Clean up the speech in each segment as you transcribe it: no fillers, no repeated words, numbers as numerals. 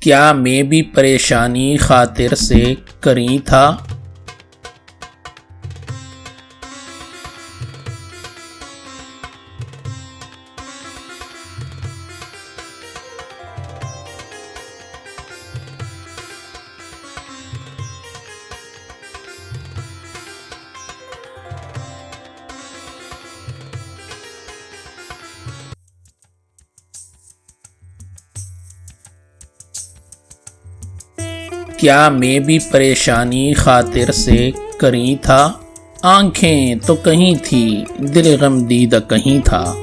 کیا میں بھی پریشانی خاطر سے کری تھا؟ کیا میں بھی پریشانی خاطر سے کری تھا؟ آنکھیں تو کہیں تھی، دل غم دیدہ کہیں تھا۔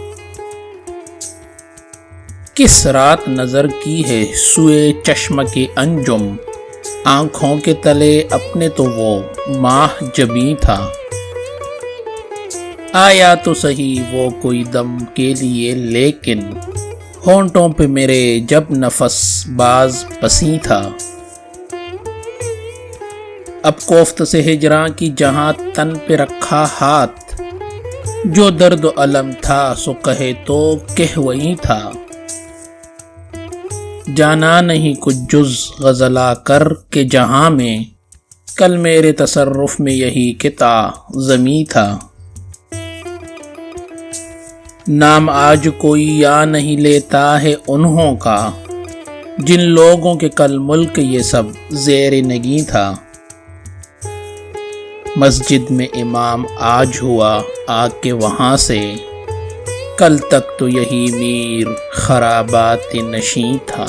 کس رات نظر کی ہے سوئے چشم کے انجم، آنکھوں کے تلے اپنے تو وہ ماہ جبیں تھا۔ آیا تو سہی وہ کوئی دم کے لیے، لیکن ہونٹوں پہ میرے جب نفس باز پسیں تھا۔ اب کوفت سے ہجراں کی جہاں تن پہ رکھا ہاتھ، جو درد و علم تھا سو کہے تو کہہ وہی تھا۔ جانا نہیں کچھ جز غزل کر کے جہاں میں، کل میرے تصرف میں یہی کہ تا زمیں تھا۔ نام آج کوئی یا نہیں لیتا ہے انہوں کا، جن لوگوں کے کل ملک یہ سب زیر نگیں تھا۔ مسجد میں امام آج ہوا آ کے وہاں سے، کل تک تو یہی میر خرابات نشیں تھا۔